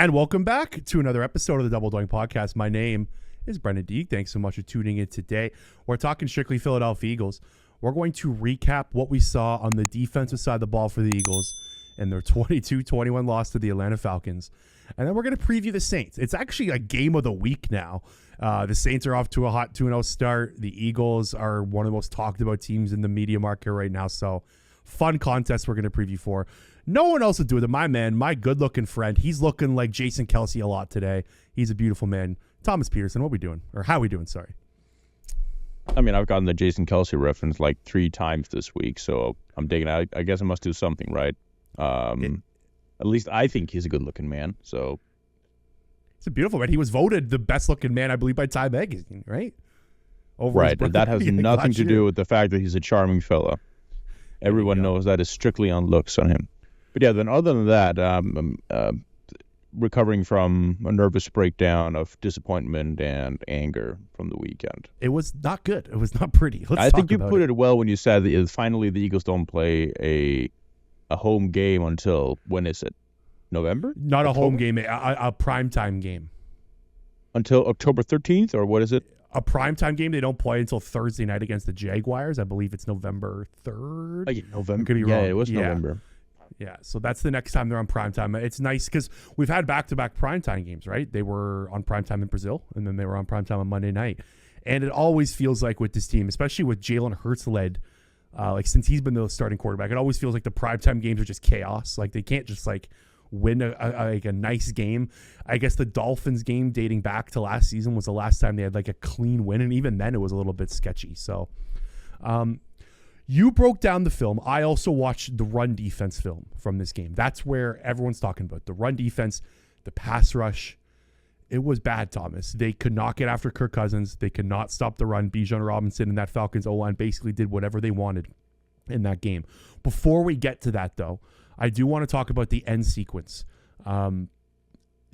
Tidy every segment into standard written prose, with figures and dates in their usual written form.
And welcome back to another episode of the Double Doink Podcast. My name is Brenden D. Thanks so much for tuning in today. We're talking strictly Philadelphia Eagles. We're going to recap what we saw on the defensive side of the ball for the Eagles and their 22-21 loss to the Atlanta Falcons. And then we're going to preview the Saints. It's actually a game of the week now. The Saints are off to a hot 2-0 start. The Eagles are one of the most talked about teams in the media market right now. So fun contest we're going to preview for. No one else would do it than my man, my good-looking friend. He's looking like Jason Kelce a lot today. He's a beautiful man. Thomas Petersen, what we doing? Or how we doing, sorry. I mean, I've gotten the Jason Kelce reference like 3 times this week, so I'm digging out. I guess I must do something right. At least I think he's a good-looking man, so. He's a beautiful man. He was voted the best-looking man, I believe, by Time Magazine, right? Right, and that has nothing to do with the fact that he's a charming fella. Everyone knows that is strictly on looks on him. But yeah, then other than that, recovering from a nervous breakdown of disappointment and anger from the weekend. It was not good. It was not pretty. I think you put it well when you said that finally the Eagles don't play a home game until, when is it? November? Not October? A home game, a primetime game. Until October 13th, or what is it? A primetime game. They don't play until Thursday night against the Jaguars. I believe it's November 3rd. Oh, yeah, November. Could be wrong. It was November. Yeah, so that's the next time they're on primetime. It's nice because we've had back-to-back primetime games, right? They were on primetime in Brazil, and then they were on primetime on Monday night. And it always feels like with this team, especially with Jalen Hurts led, like since he's been the starting quarterback, it always feels like the primetime games are just chaos. Like they can't just like win a nice game. I guess the Dolphins game dating back to last season was the last time they had like a clean win, and even then it was a little bit sketchy. So, you broke down the film. I also watched the run defense film from this game. That's where everyone's talking about the run defense, the pass rush. It was bad, Thomas. They could not get after Kirk Cousins. They could not stop the run. Bijan Robinson and that Falcons O-line basically did whatever they wanted in that game. Before we get to that, though, I do want to talk about the end sequence. The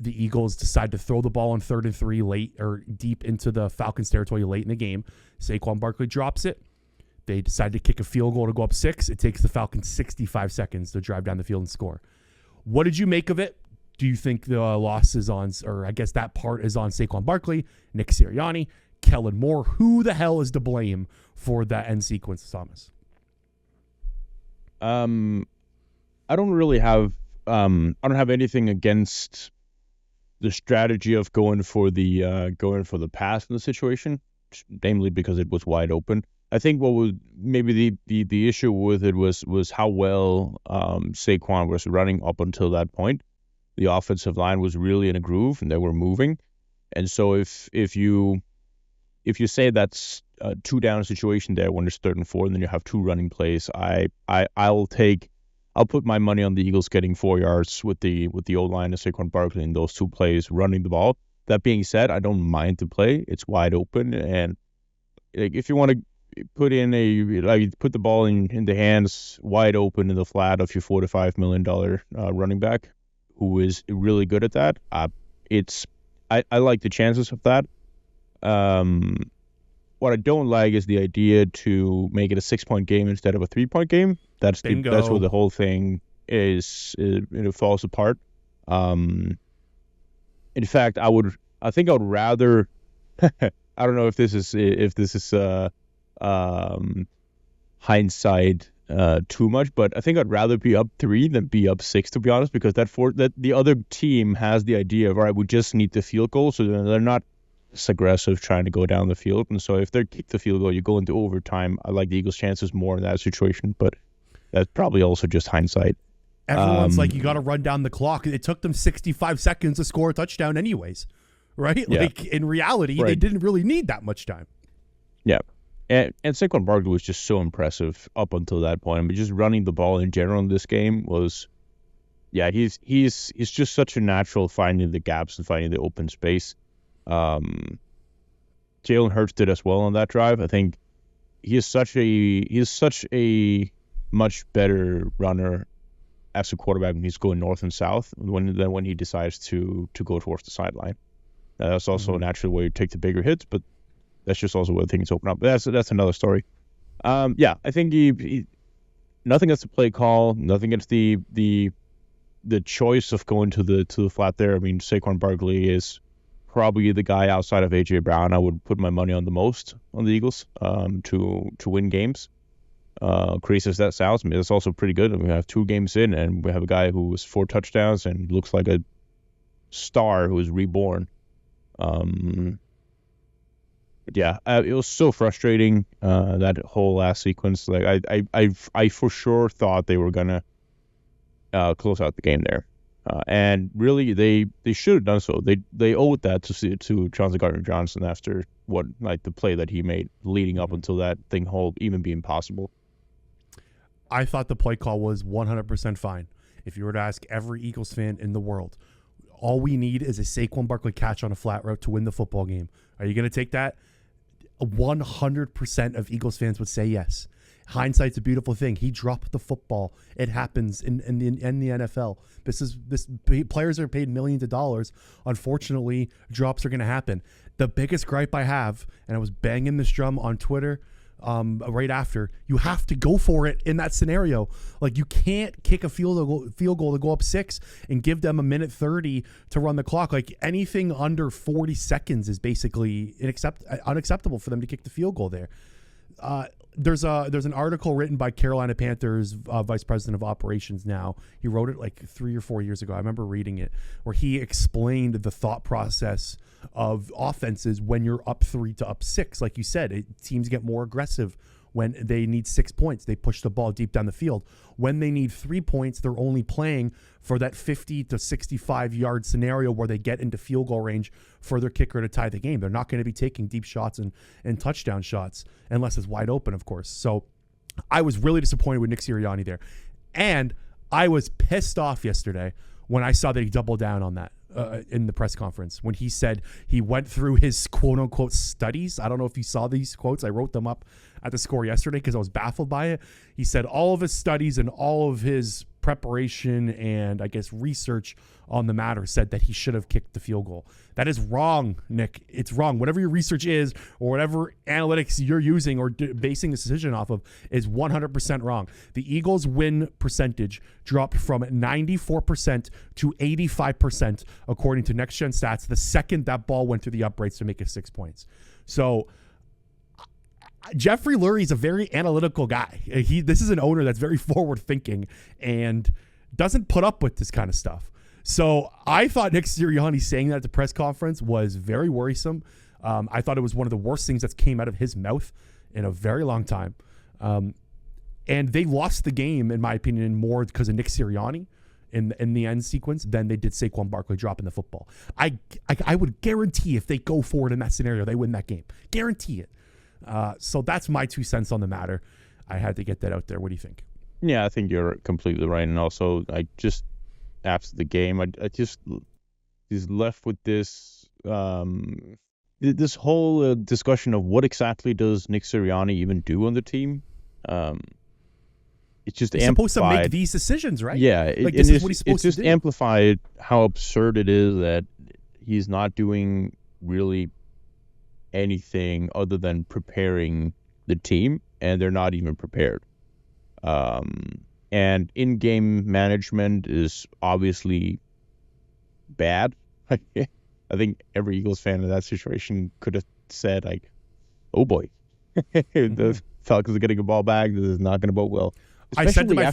Eagles decide to throw the ball on 3rd and 3 late or deep into the Falcons territory late in the game. Saquon Barkley drops it. They decide to kick a field goal to go up 6. It takes the Falcons 65 seconds to drive down the field and score. What did you make of it? Do you think the loss is on, or I guess that part is on Saquon Barkley, Nick Sirianni, Kellen Moore? Who the hell is to blame for that end sequence, Thomas? I don't really have I don't have anything against the strategy of going for the pass in the situation, namely because it was wide open. I think what was maybe the issue with it was how well Saquon was running up until that point. The offensive line was really in a groove and they were moving, and so if you say that's a 2-down situation there when it's 3rd and 4, and then you have 2 running plays, I'll put my money on the Eagles getting 4 yards with the O-line of Saquon Barkley in those 2 plays running the ball. That being said, I don't mind the play. It's wide open, and like if you want to put the ball in the hands wide open in the flat of your $4 to $5 million running back, who is really good at that. I like the chances of that. What I don't like is the idea to make it a 6-point game instead of a 3-point game. That's where the whole thing falls apart. In fact, I think I would rather. I don't know if this is hindsight too much, but I think I'd rather be up 3 than be up 6, to be honest, because that the other team has the idea of, all right, we just need the field goal, so they're not aggressive trying to go down the field. And so if they kick the field goal, you go into overtime. I like the Eagles' chances more in that situation, but that's probably also just hindsight. Everyone's like, you got to run down the clock. It took them 65 seconds to score a touchdown anyways, right? Yeah. Like in reality, They didn't really need that much time. Yeah. And Saquon Barkley was just so impressive up until that point. I mean, just running the ball in general in this game was, he's just such a natural finding the gaps and finding the open space. Jalen Hurts did as well on that drive. I think he is such a much better runner as a quarterback when he's going north and south than when he decides to go towards the sideline. That's also a natural way to take the bigger hits, but that's just also where things open up. But that's another story. I think he nothing against the play call, nothing against the the choice of going to the flat there. I mean, Saquon Barkley is probably the guy outside of AJ Brown I would put my money on the most on the Eagles to win games. Crazy as that sounds, I mean, that's also pretty good. We have 2 games in, and we have a guy who was 4 touchdowns and looks like a star who was reborn. But yeah, it was so frustrating, that whole last sequence. Like I for sure thought they were gonna close out the game there, and really they should have done so. They owed that to Chauncey Gardner-Johnson after the play that he made leading up until that thing even being possible. I thought the play call was 100% fine. If you were to ask every Eagles fan in the world, all we need is a Saquon Barkley catch on a flat route to win the football game. Are you going to take that? 100% of Eagles fans would say yes. Hindsight's a beautiful thing. He dropped the football. It happens in the NFL. Players are paid millions of dollars. Unfortunately, drops are going to happen. The biggest gripe I have, and I was banging this drum on Twitter right after, you have to go for it in that scenario. Like, you can't kick a field goal to go up 6 and give them a minute 30 to run the clock. Like, anything under 40 seconds is basically unacceptable for them to kick the field goal there. There's an article written by Carolina Panthers vice president of operations now. He wrote it like 3 or 4 years ago. I remember reading it, where he explained the thought process of offenses when you're up 3 to up 6. Like you said, teams get more aggressive when they need 6 points. They push the ball deep down the field. When they need 3 points, they're only playing for that 50 to 65 yard scenario where they get into field goal range for their kicker to tie the game. They're not going to be taking deep shots and touchdown shots unless it's wide open, of course. So I was really disappointed with Nick Sirianni there. And I was pissed off yesterday when I saw that he doubled down on that in the press conference, when he said he went through his quote unquote studies. I don't know if you saw these quotes. I wrote them up at the Score yesterday because I was baffled by it. He said all of his studies and all of his preparation and I guess research on the matter said that he should have kicked the field goal. That is wrong, Nick. It's wrong. Whatever your research is or whatever analytics you're using or basing this decision off of is 100% wrong. The Eagles' win percentage dropped from 94% to 85% according to Next Gen Stats the second that ball went through the uprights to make it 6 points. So Jeffrey Lurie is a very analytical guy. This is an owner that's very forward thinking and doesn't put up with this kind of stuff. So I thought Nick Sirianni saying that at the press conference was very worrisome. I thought it was one of the worst things that came out of his mouth in a very long time. And they lost the game, in my opinion, more because of Nick Sirianni in the end sequence than they did Saquon Barkley dropping the football. I would guarantee if they go forward in that scenario, they win that game. Guarantee it. So that's my 2 cents on the matter. I had to get that out there. What do you think? Yeah, I think you're completely right. And also, after the game, I just left with this this whole discussion of what exactly does Nick Sirianni even do on the team. It's just he's amplified. Supposed to make these decisions, right? Yeah, this is what he's supposed to do. It's just amplified how absurd it is that he's not doing really anything other than preparing the team, and they're not even prepared. And in-game management is obviously bad. I think every Eagles fan in that situation could have said, like, oh boy, the Falcons are getting a ball back. This is not going to bode well. I said to my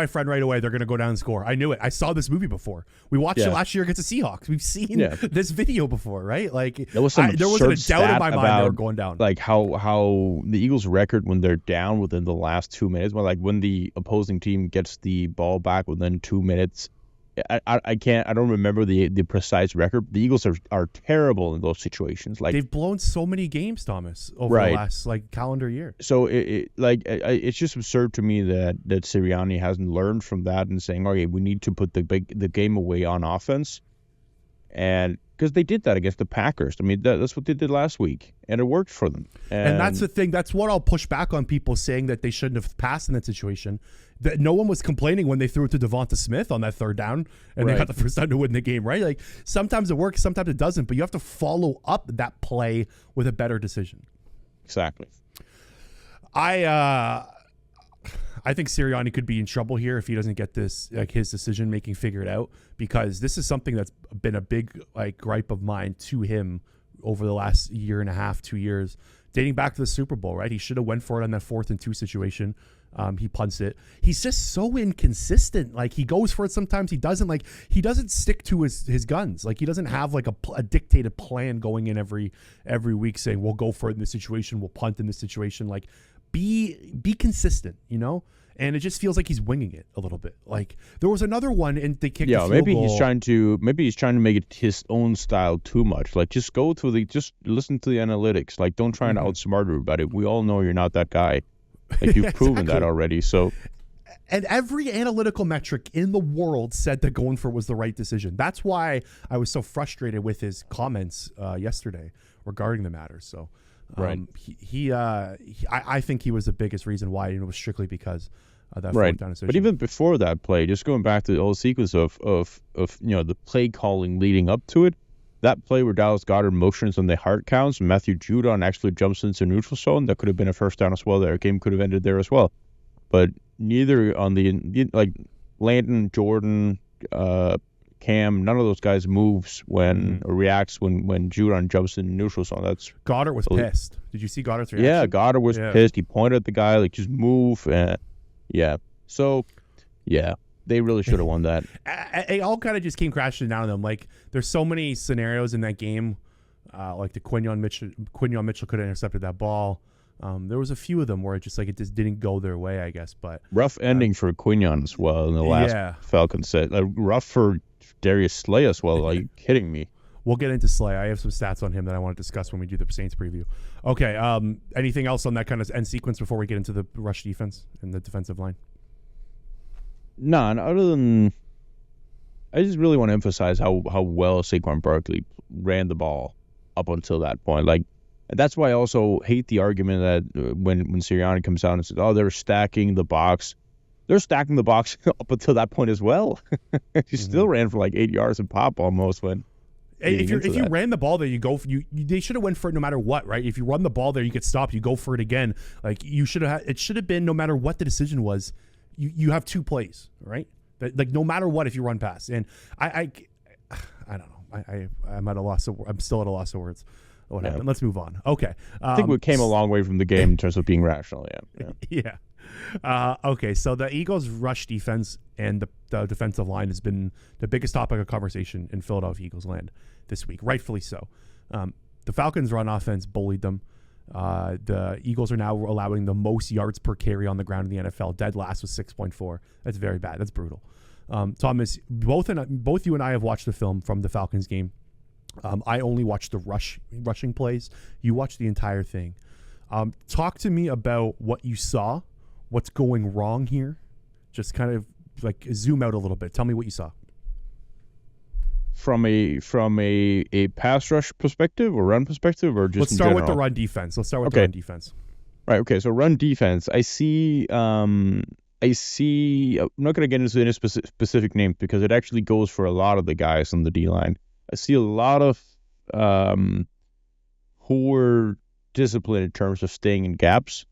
friend right away, they're going to go down and score. I knew it. I saw this movie before. We watched it last year against the Seahawks. We've seen this video before, right? Like, there wasn't a doubt in my mind they were going down. Like how the Eagles' record when they're down within the last 2 minutes, when the opposing team gets the ball back within 2 minutes. I don't remember the precise record. The Eagles are terrible in those situations. Like, they've blown so many games, Thomas, over the last calendar year. So it's just absurd to me that Sirianni hasn't learned from that and saying, okay, we need to put the game away on offense, and because they did that against the Packers. I mean, that's what they did last week, and it worked for them. And that's the thing. That's what I'll push back on people saying that they shouldn't have passed in that situation. That no one was complaining when they threw it to Devonta Smith on that third down, and they got the first down to win the game, right? Like, sometimes it works, sometimes it doesn't, but you have to follow up that play with a better decision. Exactly. I I think Sirianni could be in trouble here if he doesn't get this, like, his decision making figured out, because this is something that's been a big, like, gripe of mine to him over the last year and a half, 2 years, dating back to the Super Bowl, right? He should have went for it on that 4th and 2 situation. He punts it. He's just so inconsistent. Like, he goes for it sometimes. He doesn't. Like, he doesn't stick to his guns. Like, he doesn't have like a dictated plan going in every week saying we'll go for it in this situation, we'll punt in this situation. Like, be consistent, you know. And it just feels like he's winging it a little bit. Like, there was another one and they kicked. Yeah, the field maybe goal. he's trying to make it his own style too much. Like, just listen to the analytics. Like, don't try and outsmart everybody. We all know you're not that guy. Like, you've proven that already. So, and every analytical metric in the world said that going for it was the right decision. That's why I was so frustrated with his comments yesterday regarding the matter. So, right. I think he was the biggest reason why, and it was strictly because of that right. fourth down decision. But even before that play, just going back to the whole sequence of the play calling leading up to it, that play where Dallas Goedert motions on the hard counts, Matthew Judon actually jumps into neutral zone, that could have been a first down as well. Their game could have ended there as well. But neither on like Landon, Jordan, Cam, none of those guys moves or reacts when Judon jumps in neutral zone. That's Goddard was pissed. Did you see Goddard's reaction? Yeah, Goddard was pissed. He pointed at the guy like, just move. So, yeah. They really should have won that. It all kind of just came crashing down on them. Like, there's so many scenarios in that game. Like the Quinion Mitchell could have intercepted that ball. There was a few of them where it just didn't go their way, I guess. But rough ending for Quinion as well in the last Falcons set. Rough for Darius Slay as well. Are you kidding me? We'll get into Slay. I have some stats on him that I want to discuss when we do the Saints preview. Okay. Anything else on that kind of end sequence before we get into the rush defense and the defensive line? None, other than I just really want to emphasize how well Saquon Barkley ran the ball up until that point. Like, that's why I also hate the argument that when Sirianni comes out and says, "Oh, they're stacking the box," they're stacking the box up until that point as well. He still ran for like 8 yards and pop almost when. If you ran the ball there, they should have went for it no matter what, right? If you run the ball there, you get stopped, you go for it again. Like, you should have. It should have been, no matter what the decision was. You have 2 plays, right? Like, no matter what, if you run past. And I don't know. I'm at a loss of. I'm still at a loss of words. What happened? Let's move on. Okay. I think we came a long way from the game in terms of being rational. Yeah. Okay. So the Eagles' rush defense and the defensive line has been the biggest topic of conversation in Philadelphia Eagles land this week, rightfully so. The Falcons' run offense bullied them. The Eagles are now allowing the most yards per carry on the ground in the NFL. Dead last was 6.4. That's very bad. That's brutal. Thomas, both you and I have watched the film from the Falcons game. I only watched the rushing plays. You watched the entire thing. Talk to me about what you saw. What's going wrong here? Just kind of like zoom out a little bit. Tell me what you saw. From a pass rush perspective or run perspective, or just let's start with the run defense. The run defense. Right. Okay. So run defense. I see. I'm not going to get into any specific names because it actually goes for a lot of the guys on the D line. I see a lot of poor discipline in terms of staying in gaps.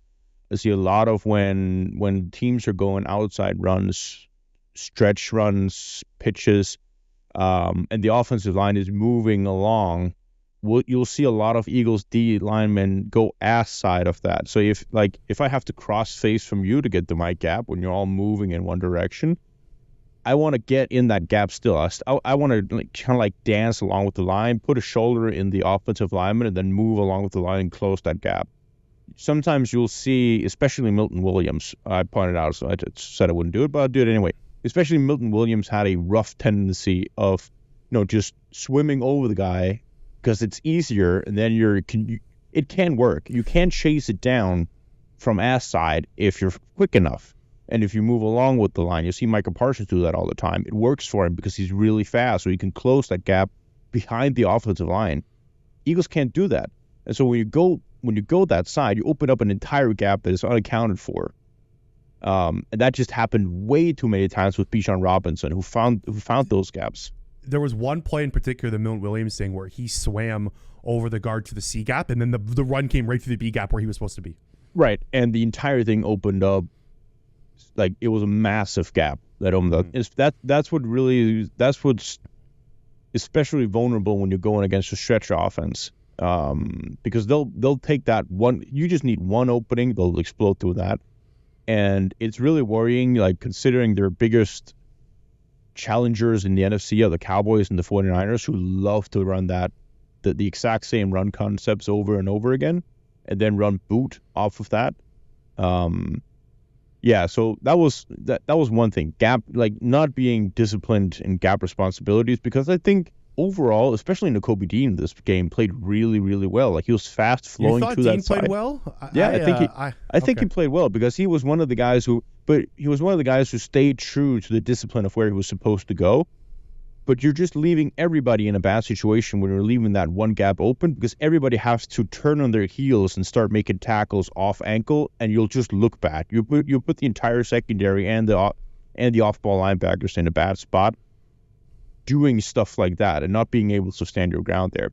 I see a lot of when teams are going outside runs, stretch runs, pitches. And the offensive line is moving along, you'll see a lot of Eagles D linemen go ass side of that. So if I have to cross face from you to get to my gap when you're all moving in one direction, I want to get in that gap still. I want to kind of like dance along with the line, put a shoulder in the offensive lineman, and then move along with the line and close that gap. Sometimes you'll see, especially Milton Williams, I pointed out, so I said I wouldn't do it, but I'll do it anyway. Especially Milton Williams had a rough tendency of, just swimming over the guy because it's easier, and then it can work. You can chase it down from ass side if you're quick enough, and if you move along with the line. You see Micah Parsons do that all the time. It works for him because he's really fast, so he can close that gap behind the offensive line. Eagles can't do that, and so when you go that side, you open up an entire gap that is unaccounted for. And that just happened way too many times with Bijan Robinson, who found those gaps. There was one play in particular, the Milton Williams thing, where he swam over the guard to the C gap, and then the run came right through the B gap where he was supposed to be. Right, and the entire thing opened up like it was a massive gap that opened up. That's what's especially vulnerable when you're going against a stretch offense. Because they'll take that one. You just need one opening, they'll explode through that, and it's really worrying. Like considering their biggest challengers in the NFC are the Cowboys and the 49ers, who love to run the exact same run concepts over and over again, and then run boot off of that. Yeah, so that was one thing. Gap, like not being disciplined in gap responsibilities, because I think overall, especially Nakobe Dean, this game played really, really well. Like he was fast flowing through Dean that played side. well? I think he played well because he was one of the guys who stayed true to the discipline of where he was supposed to go. But you're just leaving everybody in a bad situation when you're leaving that one gap open, because everybody has to turn on their heels and start making tackles off ankle, and you'll just look bad. You put the entire secondary and the off-ball linebackers in a bad spot doing stuff like that and not being able to stand your ground there.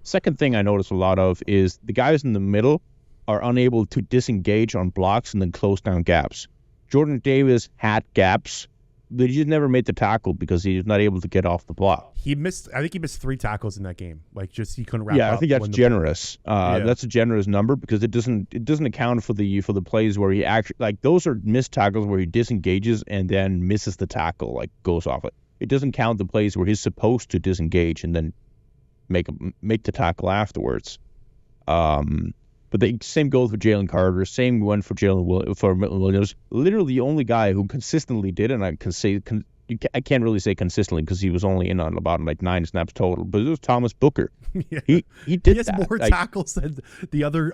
Second thing I notice a lot of is the guys in the middle are unable to disengage on blocks and then close down gaps. Jordan Davis had gaps, but he just never made the tackle because he was not able to get off the block. I think he missed 3 tackles in that game. Like just he couldn't wrap up. Yeah, I think that's generous. That's a generous number because it doesn't account for the plays where he actually, like, those are missed tackles where he disengages and then misses the tackle, like goes off it. It doesn't count the plays where he's supposed to disengage and then make the tackle afterwards. But the same goes for Jalen Carter. Same one for Milton Williams. Literally the only guy who consistently did, and I can't really say consistently because he was only in on about like 9 snaps total, but it was Thomas Booker. Yeah. He did He has that. more tackles than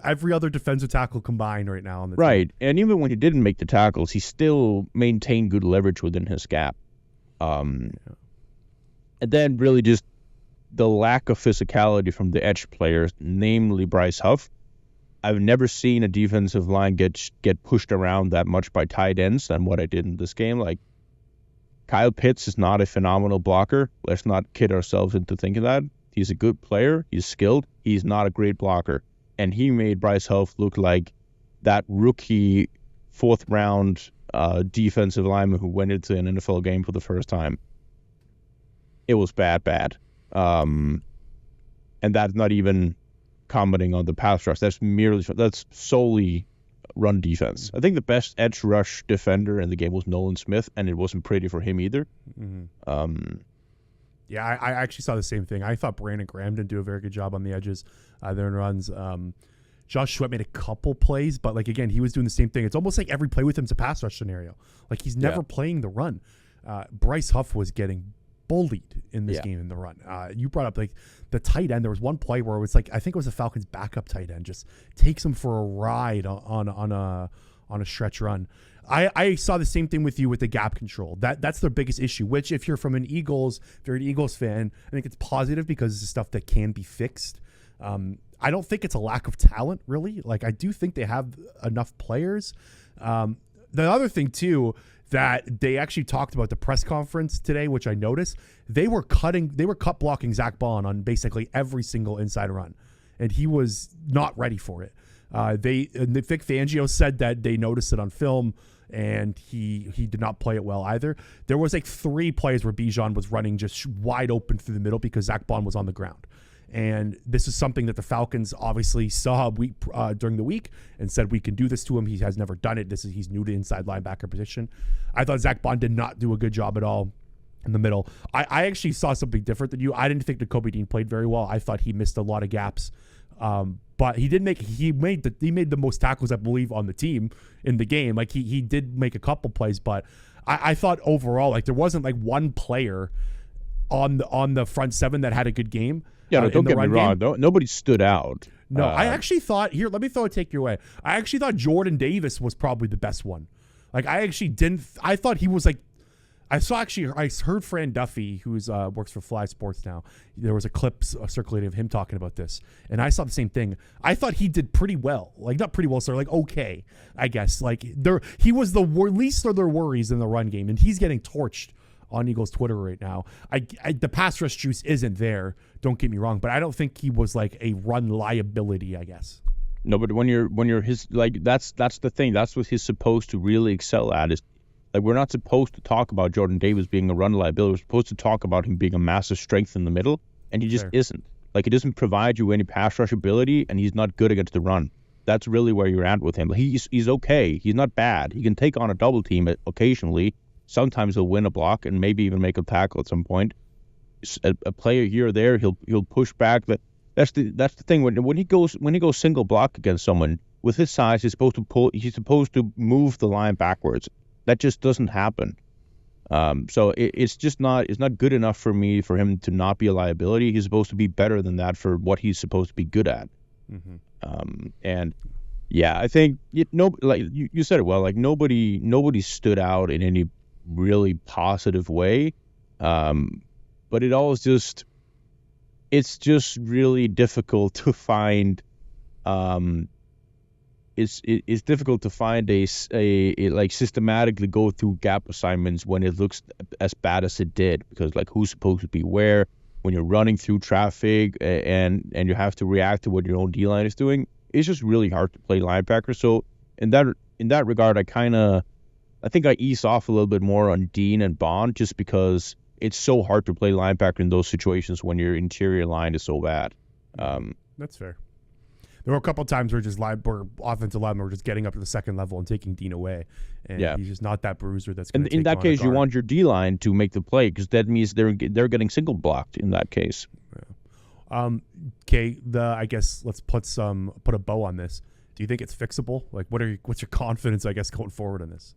every other defensive tackle combined right now on the team. Right, and even when he didn't make the tackles, he still maintained good leverage within his gap. And then really just the lack of physicality from the edge players, namely Bryce Huff. I've never seen a defensive line get pushed around that much by tight ends than what I did in this game. Like, Kyle Pitts is not a phenomenal blocker. Let's not kid ourselves into thinking that. He's a good player. He's skilled. He's not a great blocker. And he made Bryce Huff look like that rookie 4th round defensive lineman who went into an NFL game for the first time. It was bad. And that's not even commenting on the pass rush. That's solely run defense. I think the best edge rush defender in the game was Nolan Smith, and it wasn't pretty for him either. Mm-hmm. Yeah, I actually saw the same thing. I thought Brandon Graham didn't do a very good job on the edges there in runs. Josh Sweat made a couple plays, but like again, he was doing the same thing. It's almost like every play with him is a pass rush scenario. Like he's never playing the run. Bryce Huff was getting bullied in this game in the run. You brought up like the tight end. There was one play where it was like, I think it was the Falcons' backup tight end just takes him for a ride on a stretch run. I saw the same thing with you with the gap control. That's their biggest issue, which if you're an Eagles fan, I think it's positive because it's stuff that can be fixed. I don't think it's a lack of talent, really. Like, I do think they have enough players. The other thing, too, that they actually talked about the press conference today, which I noticed, they were cut blocking Zach Bond on basically every single inside run, and he was not ready for it. Vic Fangio said that they noticed it on film, and he did not play it well either. There was like 3 plays where Bijan was running just wide open through the middle because Zach Bond was on the ground. And this is something that the Falcons obviously saw during the week and said, we can do this to him. He has never done it. He's new to inside linebacker position. I thought Zach Bond did not do a good job at all in the middle. I actually saw something different than you. I didn't think Nakobe Dean played very well. I thought he missed a lot of gaps. But he made the most tackles, I believe, on the team in the game. Like he did make a couple plays, but I thought overall, like, there wasn't like one player on the front 7 that had a good game. Yeah, no, don't get me wrong. Nobody stood out. No, I actually thought, here, let me throw a take your way. I actually thought Jordan Davis was probably the best one. Like, I thought he was like, I heard Fran Duffy, who's works for Fly Sports now. There was a clip circulating of him talking about this, and I saw the same thing. I thought he did pretty well. Like, not pretty well, sir. Like, okay, I guess. Like, he was the least of their worries in the run game, and he's getting torched on Eagles Twitter right now. The pass rush juice isn't there, don't get me wrong, but I don't think he was like a run liability, I guess. No, but when you're his, like, that's the thing. That's what he's supposed to really excel at. Is like, we're not supposed to talk about Jordan Davis being a run liability. We're supposed to talk about him being a massive strength in the middle, and he just Sure. isn't. Like, he doesn't provide you any pass rush ability, and he's not good against the run. That's really where you're at with him. He's okay. He's not bad. He can take on a double team occasionally. Sometimes he'll win a block and maybe even make a tackle at some point. A player here or there, he'll push back. But that's the thing. When he goes single block against someone with his size, he's supposed to move the line backwards. That just doesn't happen. So it's not good enough for him to not be a liability. He's supposed to be better than that for what he's supposed to be good at. Mm-hmm. And yeah, I think like you said it well. Like, nobody stood out in any really positive way. But it's just really difficult to find. It's difficult to find a like systematically go through gap assignments when it looks as bad as it did, because like, who's supposed to be where when you're running through traffic and you have to react to what your own D-line is doing. It's just really hard to play linebacker. So in that regard, I think I ease off a little bit more on Dean and Bond, just because it's so hard to play linebacker in those situations when your interior line is so bad. That's fair. There were a couple of times where offensive linemen were just getting up to the second level and taking Dean away, and he's just not that bruiser that's going to. And in that case, you want your D line to make the play, because that means they're getting single blocked in that case. Yeah. Okay. I guess let's put a bow on this. Do you think it's fixable? Like, what's your confidence, I guess, going forward in this?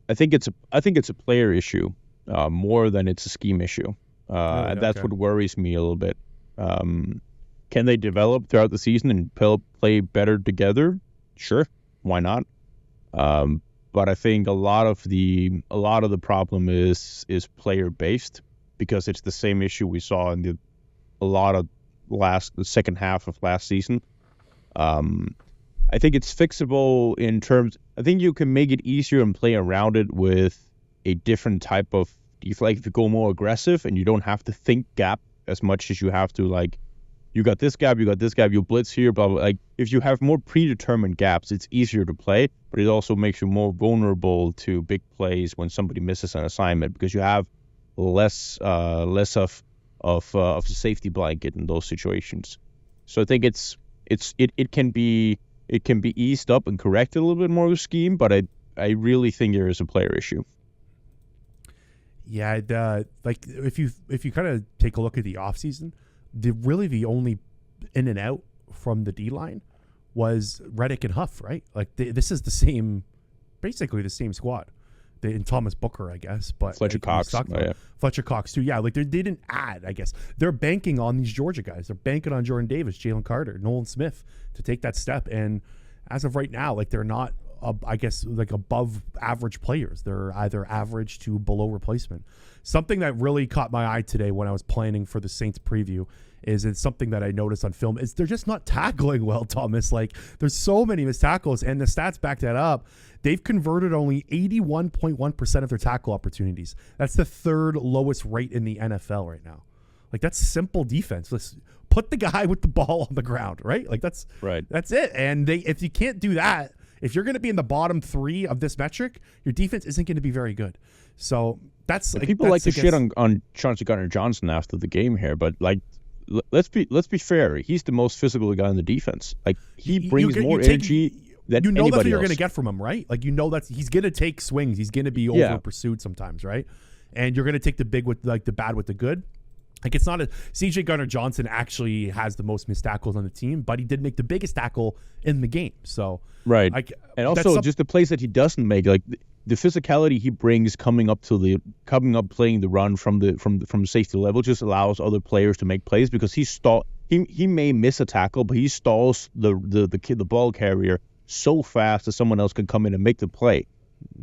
I think it's a player issue. More than it's a scheme issue. And that's what worries me a little bit. Can they develop throughout the season and play better together? Sure, why not? But I think a lot of the problem is player based, because it's the same issue we saw in the second half of last season. I think it's fixable in terms. I think you can make it easier and play around it with a different type of, if you go more aggressive and you don't have to think gap as much as you have to, like, you got this gap, you blitz here, blah, blah. Like, if you have more predetermined gaps, it's easier to play, but it also makes you more vulnerable to big plays when somebody misses an assignment, because you have less of a safety blanket in those situations. So I think it can be eased up and corrected a little bit more with scheme, but I really think there is a player issue. Yeah, like, if you kind of take a look at the offseason, the only in and out from the D-line was Reddick and Huff, right? Like, this is basically the same squad. And Thomas Booker, I guess, but Fletcher Cox. Fletcher Cox too. Yeah, like, they didn't add, I guess. They're banking on these Georgia guys. They're banking on Jordan Davis, Jalen Carter, Nolan Smith to take that step. And as of right now, like, they're not, I guess, like, above average players. They're either average to below replacement. Something that really caught my eye today when I was planning for the Saints preview is it's something that I noticed on film is they're just not tackling well, Thomas. Like, there's so many missed tackles, and the stats back that up. They've converted only 81.1% of their tackle opportunities. That's the third lowest rate in the NFL right now. Like, that's simple defense. Let's put the guy with the ball on the ground, right? Like, that's right. That's it. And if you can't do that, if you're going to be in the bottom three of this metric, your defense isn't going to be very good. So that's like, people like to shit on Chauncey Gardner-Johnson after the game here, but like, let's be fair. He's the most physical guy in the defense. Like, he brings more energy than anybody else. That's what you're going to get from him, right? Like, that he's going to take swings. He's going to be over pursued sometimes, right? And you're going to take the big with, like, the bad with the good. Like, it's not CJ Gardner-Johnson actually has the most missed tackles on the team, but he did make the biggest tackle in the game. So right, and also just the plays that he doesn't make, like the physicality he brings coming up playing the run from the safety level, just allows other players to make plays, because he may miss a tackle, but he stalls the ball carrier so fast that someone else can come in and make the play.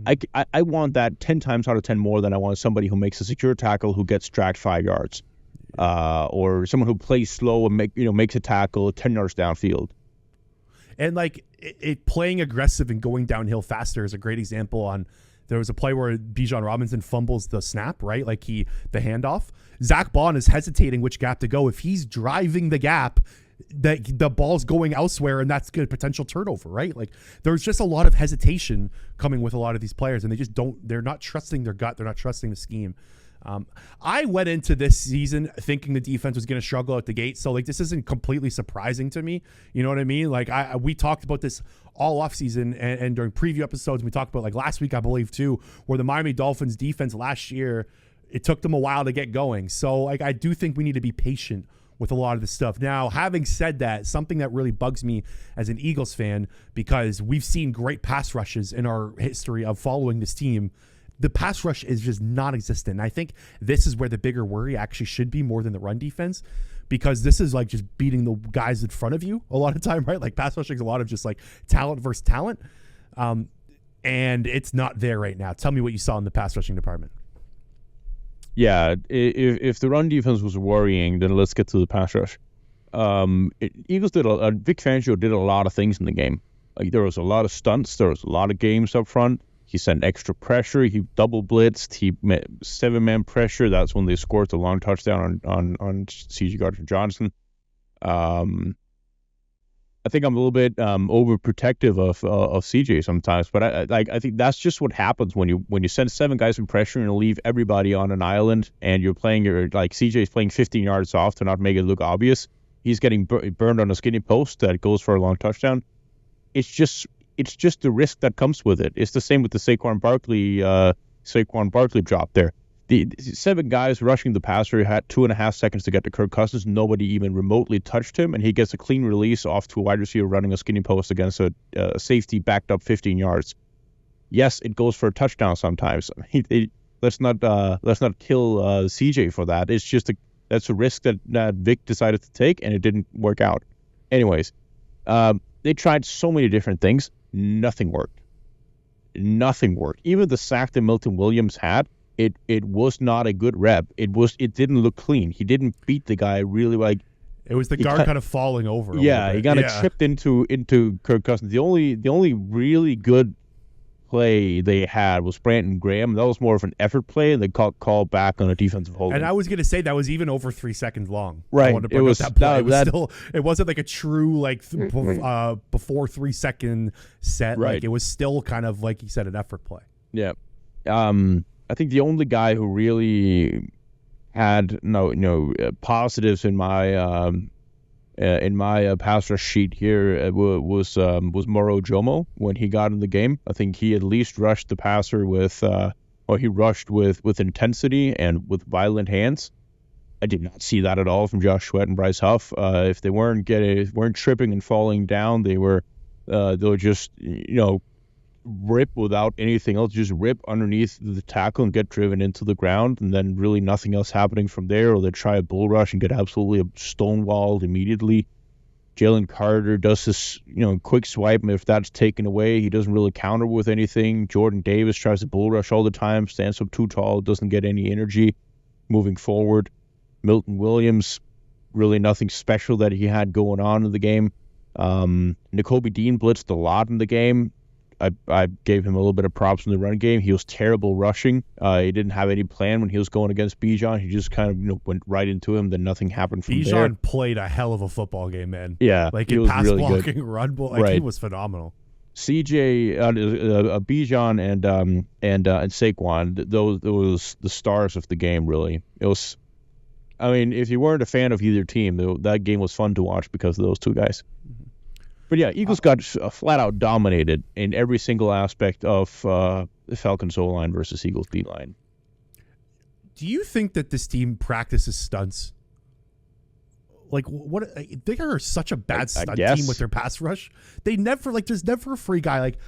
I want that 10 times out of 10 more than I want somebody who makes a secure tackle who gets tracked 5 yards. Or someone who plays slow and makes a tackle 10 yards downfield. And like it playing aggressive and going downhill faster is a great example on There was a play where Bijan Robinson fumbles the snap, right? Like the handoff. Zach Bond is hesitating which gap to go. If he's driving the gap, the ball's going elsewhere, and that's good potential turnover, right? Like there's just a lot of hesitation coming with a lot of these players, and they're not trusting their gut. They're not trusting the scheme. I went into this season thinking the defense was going to struggle at the gate. So like, this isn't completely surprising to me. You know what I mean? Like we talked about this all off season and during preview episodes. We talked about like last week, I believe too, where the Miami Dolphins defense last year, it took them a while to get going. So like, I do think we need to be patient with a lot of this stuff. Now, having said that, something that really bugs me as an Eagles fan, because we've seen great pass rushes in our history of following this team, the pass rush is just non-existent. And I think this is where the bigger worry actually should be more than the run defense, because this is like just beating the guys in front of you a lot of time, right? Like pass rushing is a lot of just like talent versus talent. And it's not there right now. Tell me what you saw in the pass rushing department. Yeah, if the run defense was worrying, then let's get to the pass rush. Eagles Vic Fangio did a lot of things in the game. Like there was a lot of stunts, there was a lot of games up front. He sent extra pressure. He double blitzed. He met 7-man pressure. That's when they scored the long touchdown on C.J. Gardner-Johnson. I think I'm a little bit overprotective of CJ sometimes, but I think that's just what happens when you send 7 guys in pressure and leave everybody on an island, and you're playing like CJ's playing 15 yards off to not make it look obvious. He's getting burned on a skinny post that goes for a long touchdown. It's just the risk that comes with it. It's the same with the Saquon Barkley drop there. The 7 guys rushing the passer had 2.5 seconds to get to Kirk Cousins. Nobody even remotely touched him, and he gets a clean release off to a wide receiver running a skinny post against a safety backed up 15 yards. Yes, it goes for a touchdown sometimes. Let's not kill CJ for that. It's just that's a risk that Vic decided to take, and it didn't work out. Anyways, they tried so many different things. Nothing worked. Even the sack that Milton Williams had, it was not a good rep. It didn't look clean. He didn't beat the guy really like. It was the guard kind of falling over. Yeah, he kind of chipped into Kirk Cousins. The only really good play they had was Brandon Graham. That was more of an effort play, and they called back on a defensive holding. And I was going to say that was even over 3 seconds long. Right. I wanted to bring up that play. It wasn't like a true before 3 second set. Right. Like it was still kind of like you said, an effort play. Yeah. I think the only guy who really had no positives in my pass rush sheet here was Moro Jomo when he got in the game. I think he at least rushed the passer with intensity and with violent hands. I did not see that at all from Josh Sweat and Bryce Huff. If they weren't tripping and falling down, they'll just rip without anything else, just rip underneath the tackle and get driven into the ground, and then really nothing else happening from there, or they try a bull rush and get absolutely stonewalled immediately. Jalen Carter does this quick swipe, and if that's taken away, he doesn't really counter with anything. Jordan Davis tries to bull rush all the time, stands up too tall, doesn't get any energy moving forward. Milton Williams, really nothing special that he had going on in the game. Nakobe Dean blitzed a lot in the game. I gave him a little bit of props in the run game. He was terrible rushing. He didn't have any plan when he was going against Bijan. He just kind of went right into him. Then nothing happened from there. Bijan played a hell of a football game, man. Yeah, like in pass really blocking, good. Run ball, like right. He was phenomenal. CJ, Bijan, and Saquon, those the stars of the game. Really, it was. I mean, if you weren't a fan of either team, that game was fun to watch because of those 2 guys. Mm-hmm. But yeah, Eagles got flat out dominated in every single aspect of the Falcons O-line versus Eagles D-line. Do you think that this team practices stunts? Like, what? They are such a bad stunt team with their pass rush. They never, there's never a free guy. Like,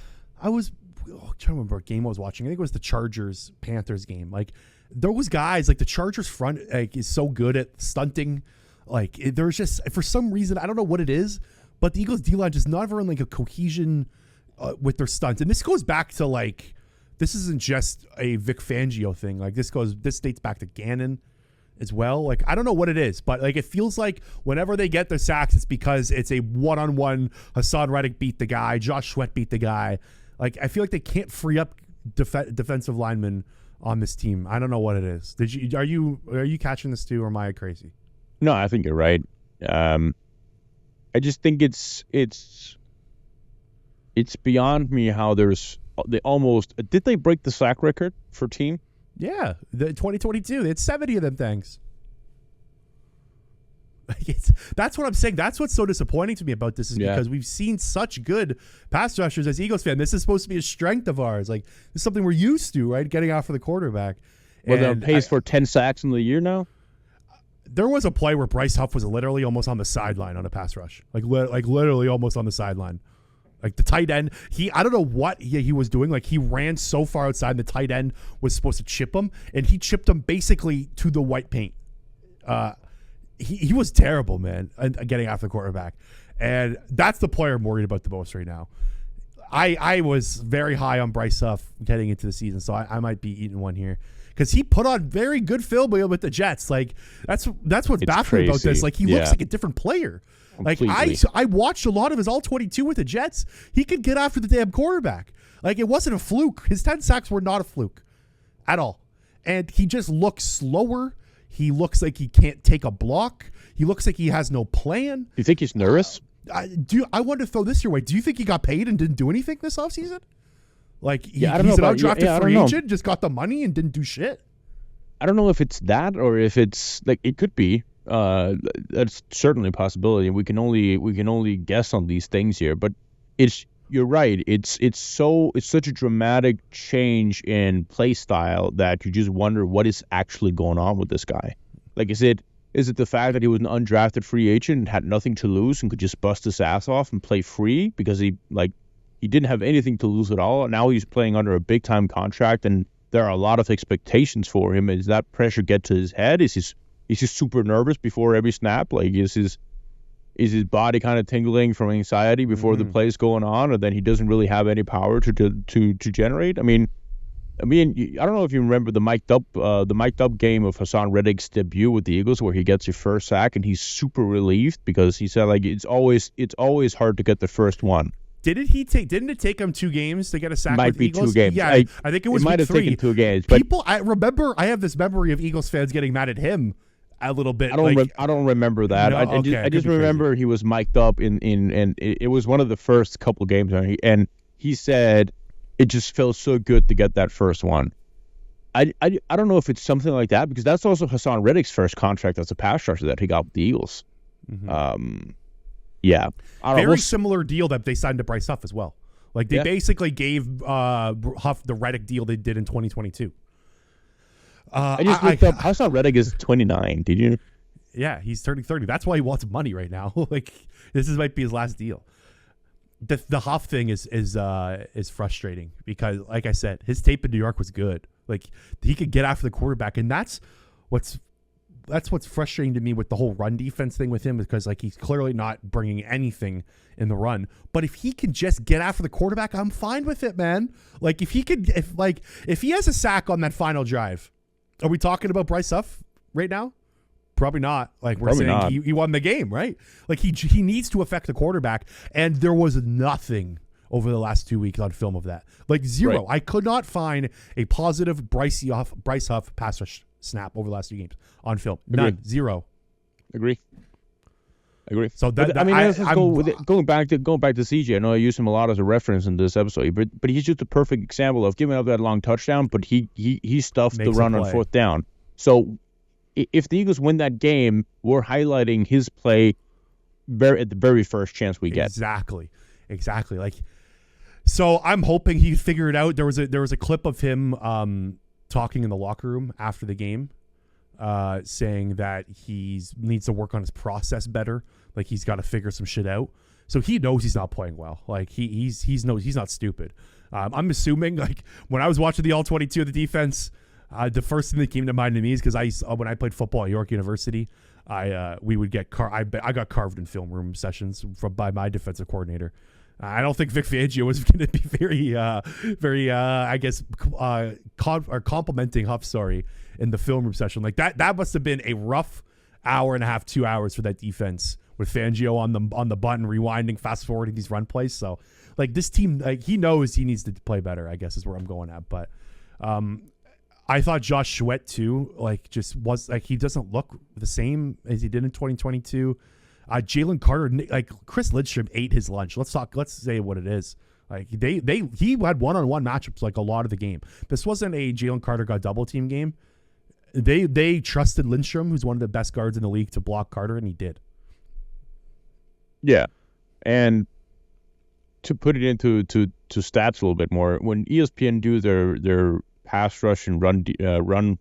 I was trying to remember what game I was watching. I think it was the Chargers-Panthers game. Like, those guys, like the Chargers front is so good at stunting. Like, there's just, for some reason, I don't know what it is, but the Eagles D-line just never in like a cohesion with their stunts. And this goes back to this isn't just a Vic Fangio thing. Like this dates back to Gannon as well. Like, I don't know what it is, but it feels like whenever they get the sacks, it's because it's a one-on-one. Hassan Reddick beat the guy. Josh Sweat beat the guy. Like, I feel like they can't free up defensive linemen on this team. I don't know what it is. Are you catching this too, or am I crazy? No, I think you're right. I just think it's beyond me how did they break the sack record for team? Yeah, the 2022, they had 70 of them things. That's what I'm saying. That's what's so disappointing to me about this is because we've seen such good pass rushers as Eagles fan. This is supposed to be a strength of ours. Like, this is something we're used to, right? Getting after the quarterback. Well, they're on pace for 10 sacks in the year now. There was a play where Bryce Huff was literally almost on the sideline on a pass rush. Like literally almost on the sideline. Like the tight end, I don't know what he was doing. Like, he ran so far outside, the tight end was supposed to chip him, and he chipped him basically to the white paint. He was terrible, man, getting after the quarterback. And that's the player I'm worried about the most right now. I was very high on Bryce Huff getting into the season, so I might be eating one here. Because he put on very good film with the Jets. Like, that's what's baffling about this. Like, he looks like a different player. Completely. Like, I watched a lot of his all-22 with the Jets. He could get after the damn quarterback. Like, it wasn't a fluke. His 10 sacks were not a fluke at all. And he just looks slower. He looks like he can't take a block. He looks like he has no plan. You think he's nervous? I want to throw this your way. Do you think he got paid and didn't do anything this offseason? Like, he's an undrafted free agent, just got the money and didn't do shit? I don't know if it's that or if it's, like, it could be. That's certainly a possibility. We can only guess on these things here, but you're right. It's such a dramatic change in play style that you just wonder what is actually going on with this guy. Like, is it the fact that he was an undrafted free agent and had nothing to lose and could just bust his ass off and play free because he didn't have anything to lose at all? Now he's playing under a big time contract and there are a lot of expectations for him. Does that pressure get to his head? Is he super nervous before every snap? Like, is his body kind of tingling from anxiety before the play's going on, or then he doesn't really have any power to generate? I mean, I don't know if you remember the mic'd up game of Hassan Reddick's debut with the Eagles, where he gets his first sack and he's super relieved because he said, like, it's always hard to get the first one. Didn't it take him 2 games to get a sack with the Eagles? 2 games. Yeah, I think it was. It might have taken 2 games. But I have this memory of Eagles fans getting mad at him a little bit. I don't remember that. No, I just remember crazy. He was mic'd up and it was one of the first couple games, and he said it just felt so good to get that first one. I don't know if it's something like that, because that's also Hassan Reddick's first contract as a pass rusher that he got with the Eagles. Mm-hmm. Yeah. Very similar deal that they signed to Bryce Huff as well. Like, they basically gave Huff the Reddick deal they did in 2022. I just looked up. Hassan Reddick is 29. Did you? Yeah, he's turning 30. That's why he wants money right now. Like, this might be his last deal. The Huff thing is frustrating because, like I said, his tape in New York was good. Like, he could get after the quarterback, and that's what's frustrating to me with the whole run defense thing with him, because, like, he's clearly not bringing anything in the run. But if he can just get after the quarterback, I'm fine with it, man. Like, if he has a sack on that final drive, are we talking about Bryce Huff right now? Probably not. Like, we're saying he won the game, right? Like, he needs to affect the quarterback, and there was nothing over the last 2 weeks on film of that. Like, zero. Right. I could not find a positive Bryce Huff pass rush snap over the last 2 games on film. None. Zero. Agree. So going back to CJ. I know I use him a lot as a reference in this episode, but he's just a perfect example of giving up that long touchdown, but he stuffed the run on 4th down. So if the Eagles win that game, we're highlighting his play at the very first chance we get. Exactly. Like, so I'm hoping he figured it out. There was a clip of him talking in the locker room after the game, saying that he needs to work on his process better. Like, he's got to figure some shit out. So he knows he's not playing well. Like, he's not stupid. I'm assuming, like, when I was watching the all-22 of the defense, the first thing that came to mind to me is because when I played football at York University, we would get I got carved in film room sessions by my defensive coordinator. I don't think Vic Fangio was going to be very complimenting Huff, in the film room session. Like, that must have been a rough hour and a half, 2 hours for that defense with Fangio on the button, rewinding, fast forwarding these run plays. So, Like this team, like he knows he needs to play better, I guess is where I'm going at. But I thought Josh Sweat too, like just was like, he doesn't look the same as he did in 2022. Jalen Carter, like Chris Lidstrom ate his lunch. Let's say what it is. Like he had one-on-one matchups like a lot of the game. This wasn't a Jalen Carter got double team game. They trusted Lindstrom, who's one of the best guards in the league, to block Carter, and he did. Yeah, and to put it into stats a little bit more, when ESPN do their pass rush and run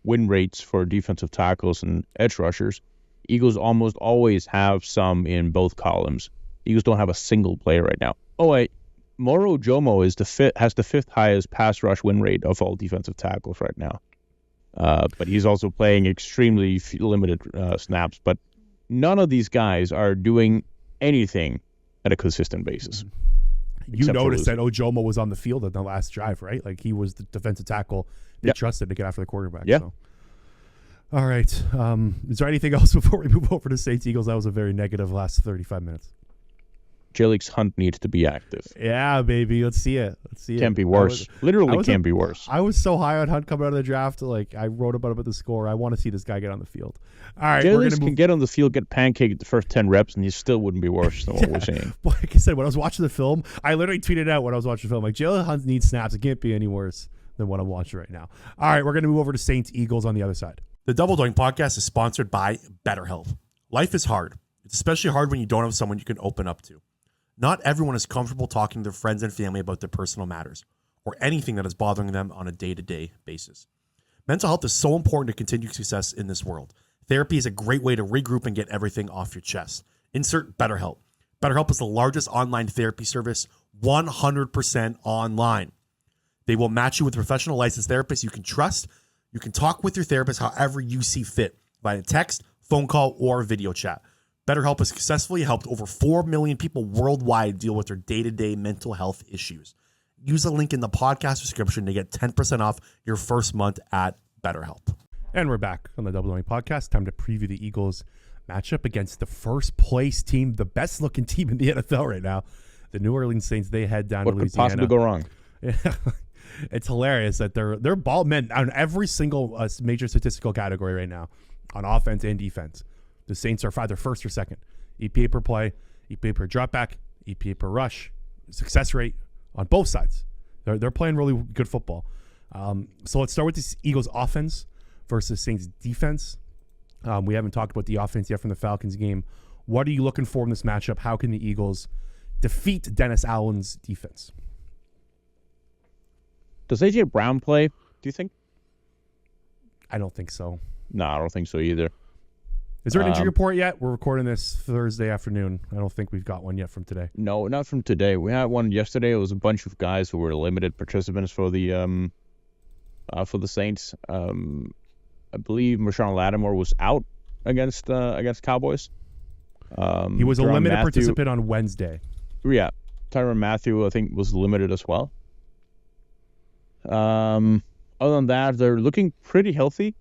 win rates for defensive tackles and edge rushers, Eagles almost always have some in both columns. Eagles don't have a single player right now. Oh wait, Moro Jomo has the fifth highest pass rush win rate of all defensive tackles right now. But he's also playing extremely limited snaps. But none of these guys are doing anything at a consistent basis. You noticed that Ojomo was on the field at the last drive, right? Like he was the defensive tackle they trusted to get after the quarterback. Yeah. So. All right. Is there anything else before we move over to Saints Eagles? That was a very negative last 35 minutes. Jalix Hunt needs to be active. Yeah, baby. Let's see it. Can't be worse. Literally can't be worse. I was so high on Hunt coming out of the draft. Like I wrote about him at the score. I want to see this guy get on the field. All right. Jalix can get on the field, get pancaked the first 10 reps, and he still wouldn't be worse than what we're saying. Like I said, when I was watching the film, I literally tweeted out when I was watching the film, like Jalen Hunt needs snaps. It can't be any worse than what I'm watching right now. All right. We're going to move over to Saints Eagles on the other side. The Double Doink podcast is sponsored by BetterHelp. Life is hard. It's especially hard when you don't have someone you can open up to. Not everyone is comfortable talking to their friends and family about their personal matters or anything that is bothering them on a day-to-day basis. Mental health is so important to continued success in this world. Therapy is a great way to regroup and get everything off your chest. Insert BetterHelp. BetterHelp is the largest online therapy service, 100% online. They will match you with professional licensed therapists you can trust. You can talk with your therapist however you see fit, via text, phone call, or video chat. BetterHelp has successfully helped over 4 million people worldwide deal with their day-to-day mental health issues. Use the link in the podcast description to get 10% off your first month at BetterHelp. And we're back on the Double Doink podcast. Time to preview the Eagles matchup against the first place team, the best looking team in the NFL right now, the New Orleans Saints. They head down to Louisiana. What could possibly go wrong? Yeah. It's hilarious that they're ball men on every single major statistical category right now, on offense and defense. The Saints are either first or second. EPA per play, EPA per dropback, EPA per rush, success rate on both sides. They're playing really good football. So let's start with this Eagles offense versus Saints defense. We haven't talked about the offense yet from the Falcons game. What are you looking for in this matchup? How can the Eagles defeat Dennis Allen's defense? Does A.J. Brown play, do you think? I don't think so. No, I don't think so either. Is there an injury report yet? We're recording this Thursday afternoon. I don't think we've got one yet from today. No, not from today. We had one yesterday. It was a bunch of guys who were limited participants for the Saints. I believe Marshawn Lattimore was out against Cowboys. He was a limited participant on Wednesday. Yeah, Tyrann Mathieu I think was limited as well. Other than that, they're looking pretty healthy.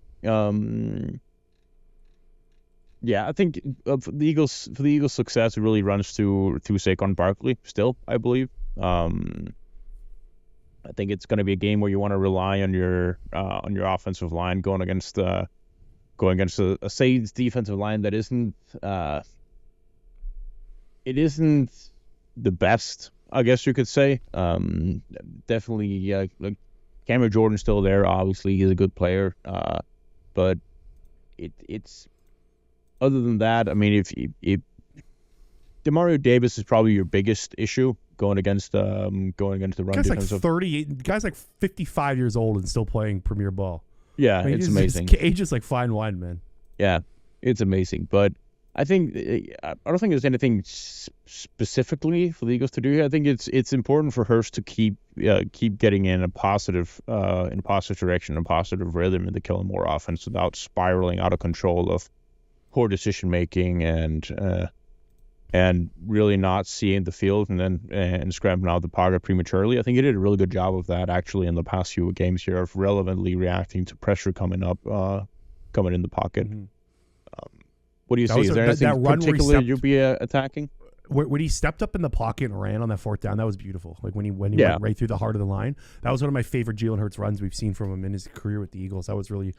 Yeah, I think for the Eagles' success, it really runs through Saquon Barkley. Still, I believe. I think it's going to be a game where you want to rely on your offensive line going against a Saints defensive line that isn't the best, I guess you could say. Definitely, like Cameron Jordan's still there. Obviously, he's a good player. But it's other than that, I mean, if Demario Davis is probably your biggest issue going against the run guy's defense. Like 38. Guy's like 55 years old and still playing Premier Ball. Yeah, I mean, it's amazing. His age is like fine wine, man. Yeah, it's amazing. But I think I don't think there's anything specifically for the Eagles to do here. I think it's important for Hurst to keep getting in a positive direction, a positive rhythm in the Kellen Moore offense without spiraling out of control of poor decision making and really not seeing the field and scrambling out the pocket prematurely. I think he did a really good job of that actually in the past few games here of relevantly reacting to pressure coming in the pocket. Mm-hmm. What do you see? Is there anything particular you'll be attacking? when he stepped up in the pocket and ran on that fourth down, that was beautiful. Like when he went right through the heart of the line, that was one of my favorite Jalen Hurts runs we've seen from him in his career with the Eagles. That was really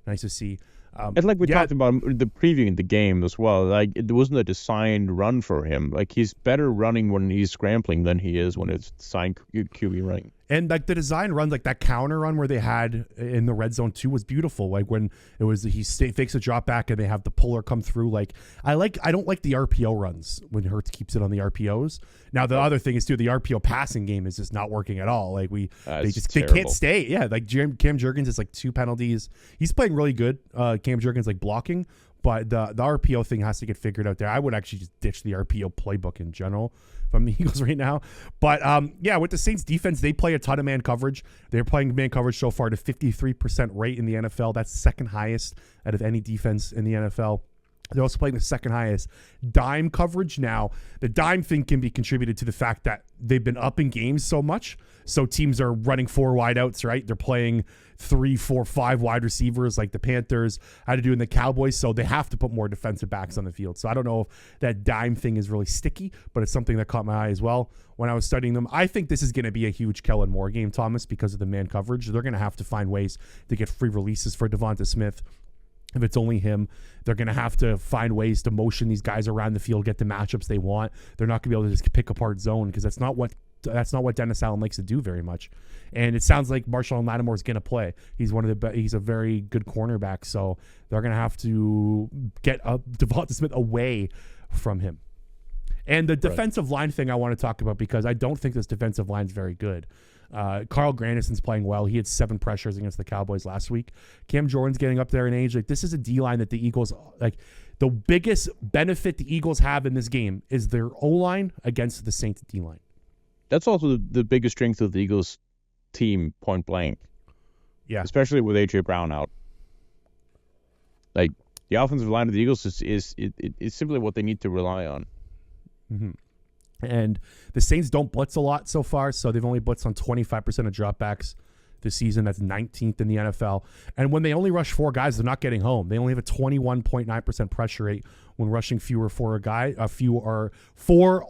nice to see. And like we talked about the previewing the game as well, like it wasn't a designed run for him. Like he's better running when he's scrambling than he is when it's designed QB running. And like the design runs, like that counter run where they had in the red zone 2 was beautiful. Like when it was he fakes a drop back and they have the puller come through. Like I don't like the RPO runs when Hurts keeps it on the RPOs. Now the other thing is too, the RPO passing game is just not working at all. Like they can't stay. Yeah, like Cam Jurgens is like 2 penalties. He's playing really good. Cam Jurgens like blocking, but the RPO thing has to get figured out there. I would actually just ditch the RPO playbook in general from the Eagles right now. But with the Saints defense, they play a ton of man coverage. They're playing man coverage so far to 53% rate in the NFL. That's second highest out of any defense in the NFL. They're also playing the second highest dime coverage. Now, the dime thing can be contributed to the fact that they've been up in games so much. So teams are running 4 wideouts, right? They're playing 3, 4, 5 wide receivers like the Panthers had to do in the Cowboys. So they have to put more defensive backs on the field. So I don't know if that dime thing is really sticky, but it's something that caught my eye as well when I was studying them. I think this is going to be a huge Kellen Moore game, Thomas, because of the man coverage. They're going to have to find ways to get free releases for Devonta Smith. If it's only him, they're going to have to find ways to motion these guys around the field, get the matchups they want. They're not going to be able to just pick apart zone because that's not what Dennis Allen likes to do very much. And it sounds like Marshawn Lattimore is going to play. He's he's a very good cornerback, so they're going to have to get Devonta Smith away from him. And the defensive line thing I want to talk about because I don't think this defensive line is very good. Carl Granderson's playing well. He had 7 pressures against the Cowboys last week. Cam Jordan's getting up there in age. Like this is a D-line that the Eagles like. The biggest benefit the Eagles have in this game is their O-line against the Saints D-line. That's also the biggest strength of the Eagles team, point blank. Yeah, especially with A.J. Brown out. Like the offensive line of the Eagles is simply what they need to rely on. Mm-hmm. And the Saints don't blitz a lot so far, so they've only blitzed on 25% of dropbacks this season. That's 19th in the NFL. And when they only rush 4 guys, they're not getting home. They only have a 21.9% pressure rate when rushing 4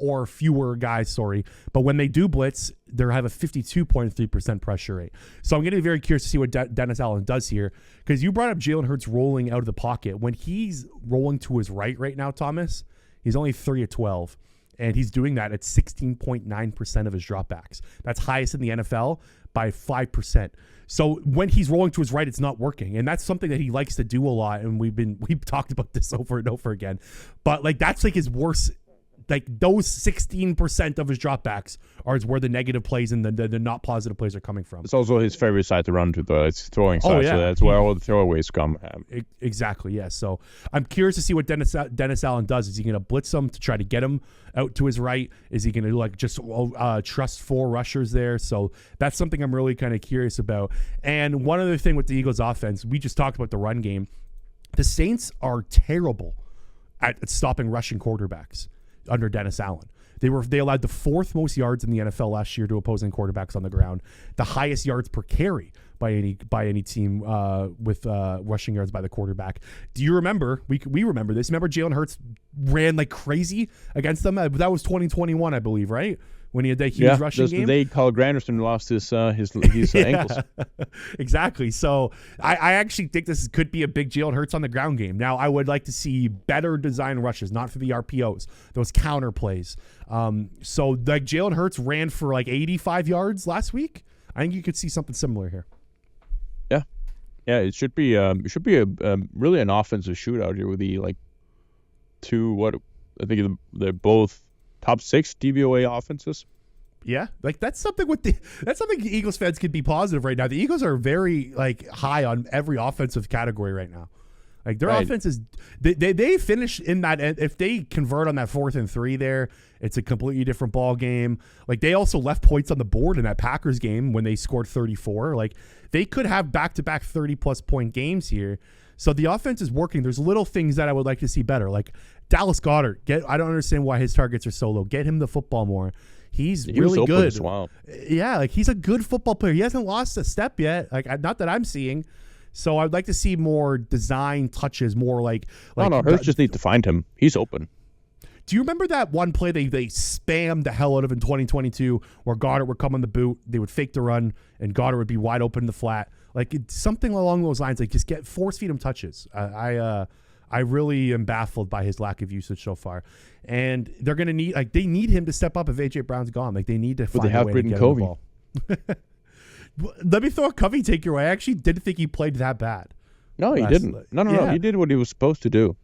or fewer guys, sorry. But when they do blitz, they have a 52.3% pressure rate. So I'm going to be very curious to see what Dennis Allen does here, because you brought up Jalen Hurts rolling out of the pocket. When he's rolling to his right now, Thomas, he's only 3 of 12. And he's doing that at 16.9% of his dropbacks. That's highest in the NFL by 5%. So when he's rolling to his right, it's not working. And that's something that he likes to do a lot. And we've talked about this over and over again. But like that's like his worst. Like those 16% of his dropbacks are where the negative plays and the not positive plays are coming from. It's also his favorite side to run to, though. It's throwing side, so that's where all the throwaways come. Exactly, yeah. So I'm curious to see what Dennis Allen does. Is he going to blitz him to try to get him out to his right? Is he going to like just trust 4 rushers there? So that's something I'm really kind of curious about. And one other thing with the Eagles offense, we just talked about the run game. The Saints are terrible at stopping rushing quarterbacks under Dennis Allen. They allowed the 4th most yards in the NFL last year to opposing quarterbacks on the ground, the highest yards per carry by any team with rushing yards by the quarterback. Do you remember? We remember this. Remember Jalen Hurts ran like crazy against them? That was 2021, I believe, right? When he had that huge rushing game. They called Granderson lost his ankles. Exactly. So I actually think this could be a big Jalen Hurts on the ground game. Now, I would like to see better design rushes, not for the RPOs, those counter plays. So like Jalen Hurts ran for like 85 yards last week. I think you could see something similar here. Yeah. It should be a really an offensive shootout here with the like 2 what I think they're both top 6 DVOA offenses. Yeah, like that's something Eagles fans can be positive right now. The Eagles are very like high on every offensive category right now. Like their offense is they finish in that, if they convert on that 4th and 3 there, it's a completely different ball game. Like they also left points on the board in that Packers game when they scored 34. Like they could have back-to-back 30-plus point games here. So the offense is working. There's little things that I would like to see better. Like Dallas Goedert. I don't understand why his targets are so low. Get him the football more. He really good. Wow. Yeah, like he's a good football player. He hasn't lost a step yet. Like not that I'm seeing. So I'd like to see more design touches, more like Hurts just need to find him. He's open. Do you remember that one play they spammed the hell out of in 2022 where Goddard would come on the boot, they would fake the run, and Goddard would be wide open in the flat? Like something along those lines, like just force feed him touches. I really am baffled by his lack of usage so far. And they're going to need, like, they need him to step up if A.J. Brown's gone. Like, they need to find a way to get him the ball. Let me throw a Covey take your way. I actually didn't think he played that bad. No, he didn't. No. He did what he was supposed to do.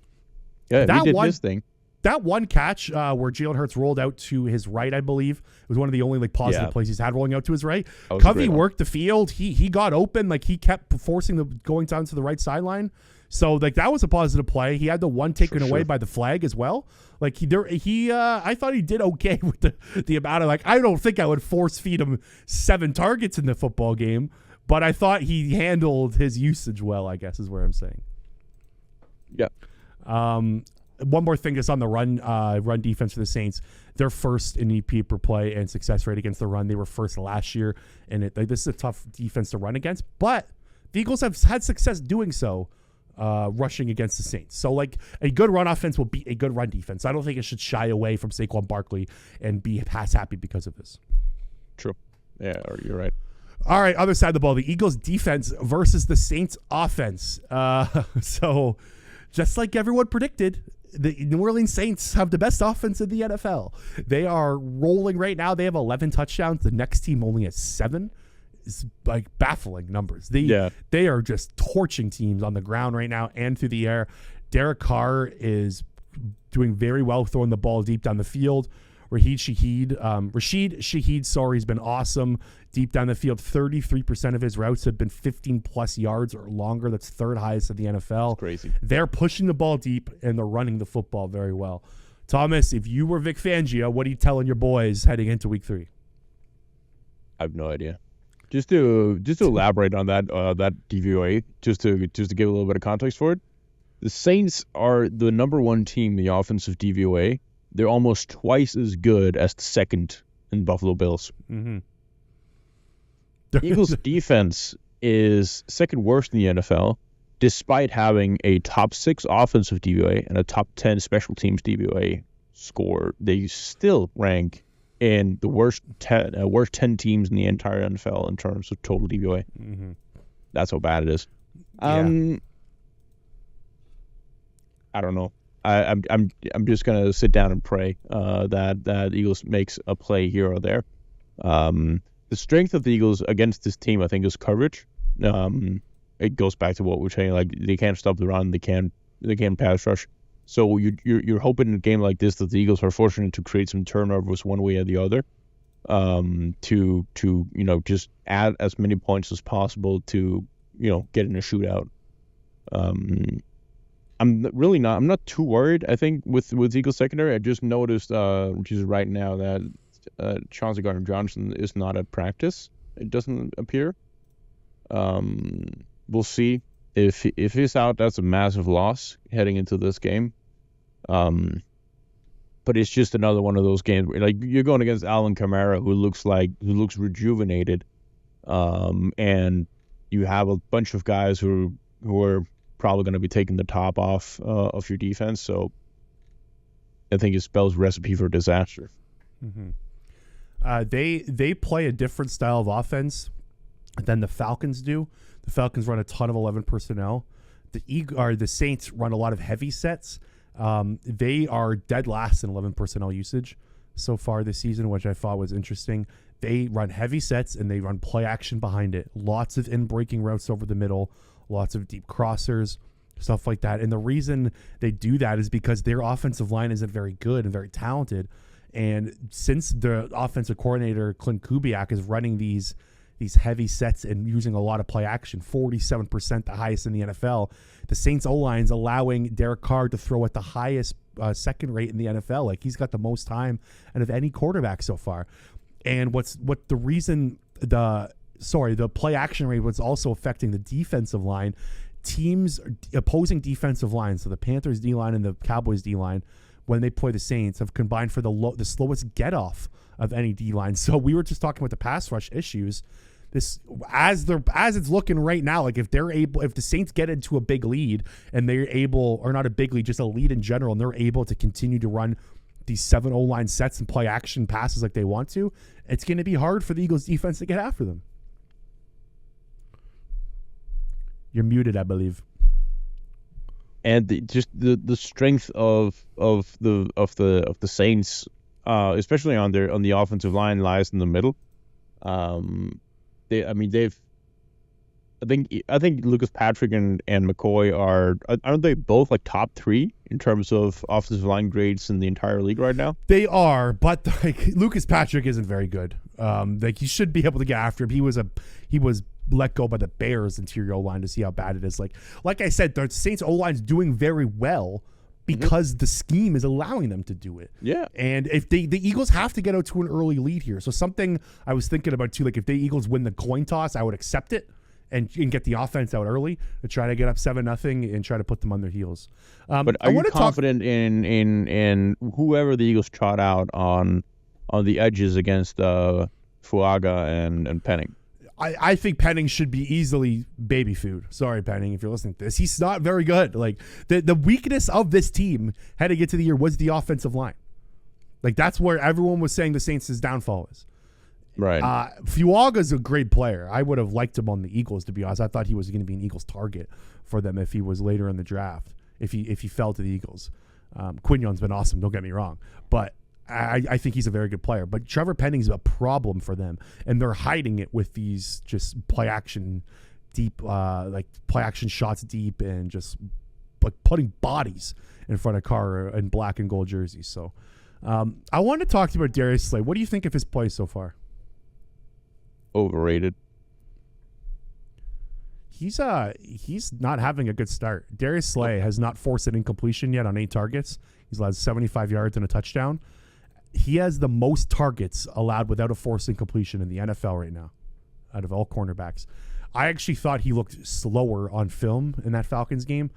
Yeah, he did his thing. That one catch where Jalen Hurts rolled out to his right, I believe, was one of the only like positive plays he's had rolling out to his right. Covey worked the field. He got open. Like, he kept forcing going down to the right sideline. So, like, that was a positive play. He had the one taken away by the flag as well. Like, I thought he did okay with the amount of, like, I don't think I would force feed him 7 targets in the football game, but I thought he handled his usage well, I guess is where I'm saying. Yeah. One more thing just on the run defense for the Saints. They're first in EP per play and success rate against the run. They were first last year, and this is a tough defense to run against, but the Eagles have had success doing so. Rushing against the Saints. So, like, a good run offense will beat a good run defense. I don't think it should shy away from Saquon Barkley and be pass happy because of this. True. Yeah, you're right. All right, other side of the ball, the Eagles defense versus the Saints offense. So, just like everyone predicted, the New Orleans Saints have the best offense in the NFL. They are rolling right now. They have 11 touchdowns. The next team only has 7. Is like baffling numbers. They are just torching teams on the ground right now and through the air. Derek Carr is doing very well throwing the ball deep down the field. Rashid Shaheed, has been awesome deep down the field. 33% of his routes have been 15 plus yards or longer. That's third highest in the NFL. That's crazy. They're pushing the ball deep and they're running the football very well. Thomas, if you were Vic Fangio, what are you telling your boys heading into week 3? I have no idea. Just to elaborate on that DVOA, just to give a little bit of context for it, the Saints are the number 1 team in the offensive DVOA. They're almost twice as good as the second in Buffalo Bills. Mm-hmm. Eagles defense is second worst in the NFL, despite having a top 6 offensive DVOA and a top 10 special teams DVOA score. They still rank in the worst 10 teams in the entire NFL in terms of total DVOA. Mm-hmm. That's how bad it is. I don't know. I'm just gonna sit down and pray that Eagles makes a play here or there. The strength of the Eagles against this team, I think, is coverage. It goes back to what we're saying. Like, they can't stop the run. They can't pass rush. So you're hoping in a game like this that the Eagles are fortunate to create some turnovers one way or the other, to just add as many points as possible to get in a shootout. I'm not too worried. I think with Eagles secondary, I just noticed just right now that Chauncey Gardner-Johnson is not at practice. It doesn't appear. We'll see. If he's out, that's a massive loss heading into this game. But it's just another one of those games where, like, you're going against Alvin Kamara, who looks rejuvenated, and you have a bunch of guys who are probably going to be taking the top off of your defense. So I think it spells recipe for disaster. Mm-hmm. They play a different style of offense than the Falcons do. The Falcons run a ton of 11 personnel. The Saints run a lot of heavy sets. They are dead last in 11 personnel usage so far this season, which I thought was interesting. They run heavy sets and they run play action behind it. Lots of in-breaking routes over the middle, lots of deep crossers, stuff like that. And the reason they do that is because their offensive line isn't very good and very talented. And since the offensive coordinator, Clint Kubiak, is running these heavy sets and using a lot of play action, 47%, the highest in the NFL, the Saints O-line's allowing Derek Carr to throw at the highest second rate in the NFL. Like, he's got the most time out of any quarterback so far. And the play action rate was also affecting the defensive line. Opposing defensive lines, so the Panthers D-line and the Cowboys D-line, when they play the Saints, have combined for the slowest get-off of any D-line. So we were just talking about the pass rush issues. This as it's looking right now, like if the Saints get into a big lead and they're able, or not a big lead, just a lead in general, and they're able to continue to run these 7 O-line sets and play action passes like they want to, it's going to be hard for the Eagles defense to get after them. You're muted, I believe. And the strength of the Saints, especially on the offensive line, lies in the middle. I think Lucas Patrick and McCoy aren't they both like top 3 in terms of offensive line grades in the entire league right now? They are, but like Lucas Patrick isn't very good. Like he should be able to get after him. He was let go by the Bears interior O-line to see how bad it is. Like I said, the Saints O-line's doing very well because the scheme is allowing them to do it. Yeah. And if the Eagles have to get out to an early lead here. So something I was thinking about too, like if the Eagles win the coin toss, I would accept it and get the offense out early to try to get up 7-0 and try to put them on their heels. But are you confident in whoever the Eagles trot out on the edges against Fuaga and Penning? I think Penning should be easily baby food. Sorry, Penning, if you're listening to this. He's not very good. Like the weakness of this team heading into the year was the offensive line. Like that's where everyone was saying the Saints' downfall is. Right. Fuaga's a great player. I would have liked him on the Eagles, to be honest. I thought he was going to be an Eagles target for them if he was later in the draft, if he fell to the Eagles. Quignon's been awesome, don't get me wrong. But I think he's a very good player. But Trevor Penning's a problem for them, and they're hiding it with these just play action deep, like play action shots deep and just like putting bodies in front of Carr in black and gold jerseys. So I want to talk to you about Darius Slay. What do you think of his play so far? Overrated. He's not having a good start. Darius Slay has not forced an incompletion yet on 8 targets. He's allowed 75 yards and a touchdown. He has the most targets allowed without a forced incompletion in the NFL right now, out of all cornerbacks. I actually thought he looked slower on film in that Falcons game.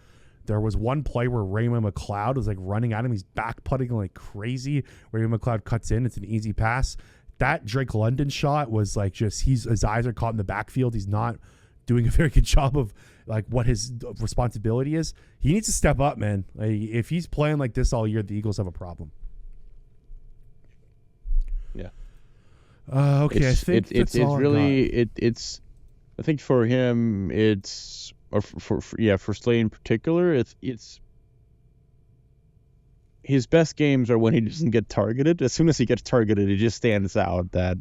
There was one play where Raymond McLeod was like running at him. He's back putting like crazy. Raymond McLeod cuts in. It's an easy pass. That Drake London shot was like just his eyes are caught in the backfield. He's not doing a very good job of like what his responsibility is. He needs to step up, man. Like, if he's playing like this all year, the Eagles have a problem. Yeah. Okay, I think it's really it's. I think for him, it's or for Slay in particular, it's his best games are when he doesn't get targeted. As soon as he gets targeted, it just stands out that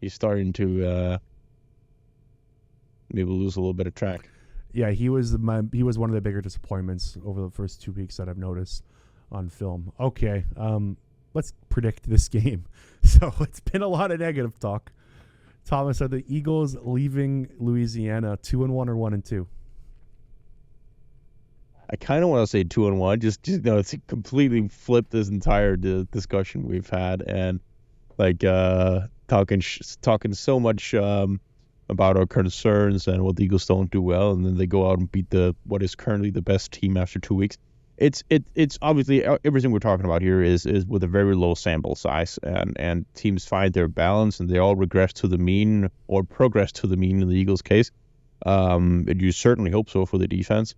he's starting to maybe lose a little bit of track. Yeah, he was one of the bigger disappointments over the first 2 weeks that I've noticed on film. Okay, let's predict this game. So it's been a lot of negative talk. Thomas, are the Eagles leaving Louisiana 2-1 or 1-2? I kind of want to say 2-1. Just it's completely flipped this entire discussion we've had, and like talking so much about our concerns and what the Eagles don't do well, and then they go out and beat what is currently the best team after 2 weeks. It's obviously everything we're talking about here is with a very low sample size, and teams find their balance and they all regress to the mean or progress to the mean in the Eagles' case. And you certainly hope so for the defense.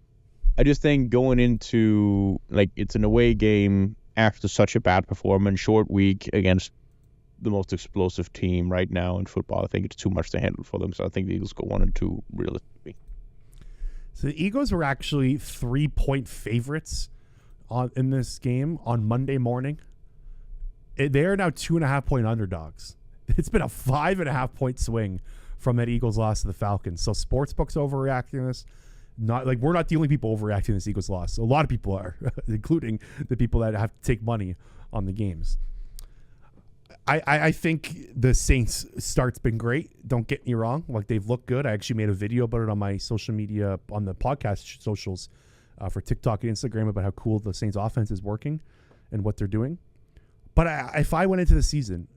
I just think going into like it's an away game after such a bad performance, short week against the most explosive team right now in football, I think it's too much to handle for them. So I think the Eagles go 1-2 realistically. So the Eagles were actually 3-point favorites in this game on Monday morning. They are now 2.5-point underdogs. It's been a 5.5-point swing from that Eagles loss to the Falcons. So sportsbooks overreacting to this. Not like we're not the only people overreacting to this Eagles loss. A lot of people are, including the people that have to take money on the games. I think the Saints start's been great. Don't get me wrong. Like they've looked good. I actually made a video about it on my social media, on the podcast socials for TikTok and Instagram about how cool the Saints offense is working and what they're doing. But if I went into the season,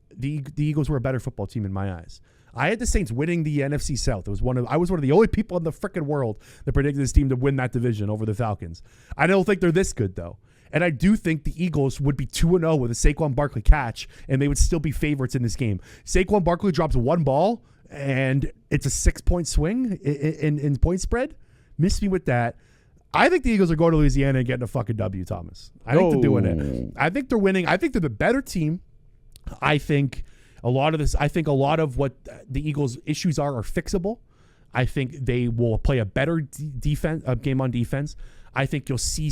the Eagles were a better football team in my eyes. I had the Saints winning the NFC South. I was one of the only people in the freaking world that predicted this team to win that division over the Falcons. I don't think they're this good, though. And I do think the Eagles would be 2-0 with a Saquon Barkley catch, and they would still be favorites in this game. Saquon Barkley drops one ball, and it's a 6-point swing in point spread. Miss me with that. I think the Eagles are going to Louisiana and getting a fucking W, Thomas. I think they're doing it. I think they're winning. I think they're the better team. I think a lot of what the Eagles' issues are fixable. I think they will play a better game on defense. I think you'll see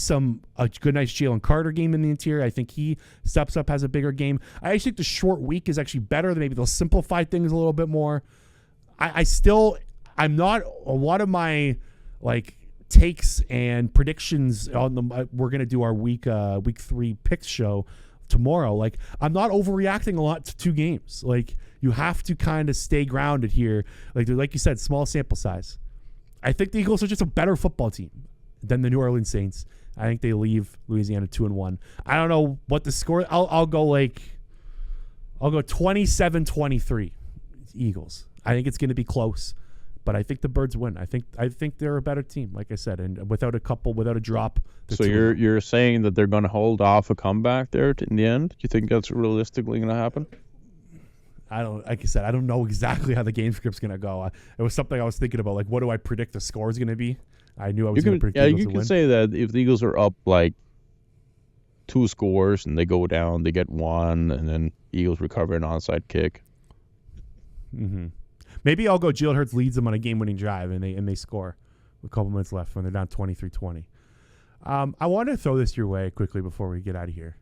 a good, nice Jalen Carter game in the interior. I think he steps up, has a bigger game. I actually think the short week is actually better. Maybe they'll simplify things a little bit more. I'm not a lot of my takes and predictions on the. We're gonna do our week 3 picks show tomorrow. I'm not overreacting a lot to 2 games. You have to kind of stay grounded here. Like you said, small sample size. I think the Eagles are just a better football team than the New Orleans Saints. I think they leave Louisiana 2-1. I don't know what the score. I'll go 27-23 Eagles. I think it's going to be close, but I think the Birds win. I think they're a better team, like I said, and without a drop. So you're saying that they're going to hold off a comeback there in the end? You think that's realistically going to happen? Like I said, I don't know exactly how the game script's going to go. It was something I was thinking about. What do I predict the score is going to be? I knew I was going to predict the Eagles to win. You can say that if the Eagles are up 2 scores and they go down, they get 1, and then the Eagles recover an onside kick. Mm-hmm. Maybe I'll go Jalen Hurts leads them on a game-winning drive, and they score with a couple minutes left when they're down 23-20. I want to throw this your way quickly before we get out of here.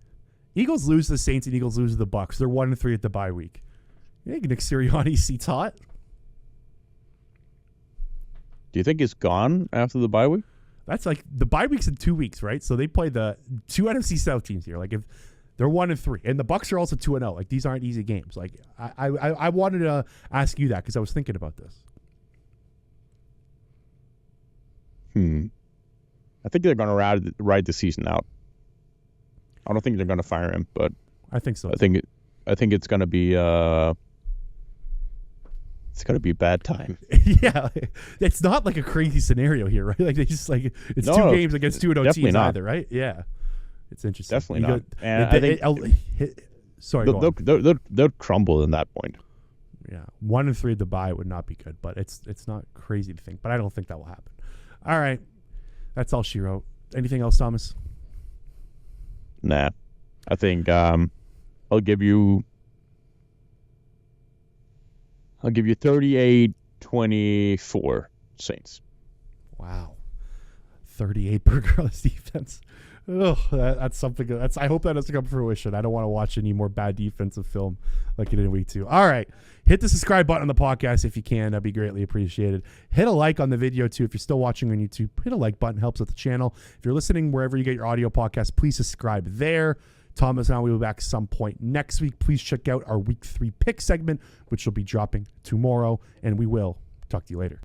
Eagles lose to the Saints and Eagles lose to the Bucs. They're 1-3 at the bye week. You think Nick Sirianni seats hot? Do you think it's gone after the bye week? That's the bye week's in 2 weeks, right? So they play the 2 NFC South teams here. If they're 1-3, and the Bucs are also 2-0. These aren't easy games. I wanted to ask you that because I was thinking about this. I think they're going to ride the season out. I don't think they're going to fire him, but I think so. I think it's going to be it's going to be a bad time. Yeah, it's not a crazy scenario here, right? They just it's 2 games against 2-0 teams either, right? Yeah, it's interesting. Definitely not. And they'll crumble in that point. Yeah, 1-3 at the bye would not be good, but it's not crazy to think. But I don't think that will happen. All right, that's all she wrote. Anything else, Thomas? Nah, I think I'll give you 38-24 Saints. Wow. 38 per girl's defense. Ugh, that's something. I hope that doesn't come to fruition. I don't want to watch any more bad defensive film like you did in week 2. All right. Hit the subscribe button on the podcast if you can. That'd be greatly appreciated. Hit a like on the video too. If you're still watching on YouTube, hit a like button. Helps with the channel. If you're listening wherever you get your audio podcast, please subscribe there. Thomas and I will be back some point next week. Please check out our week 3 pick segment, which will be dropping tomorrow, and we will talk to you later.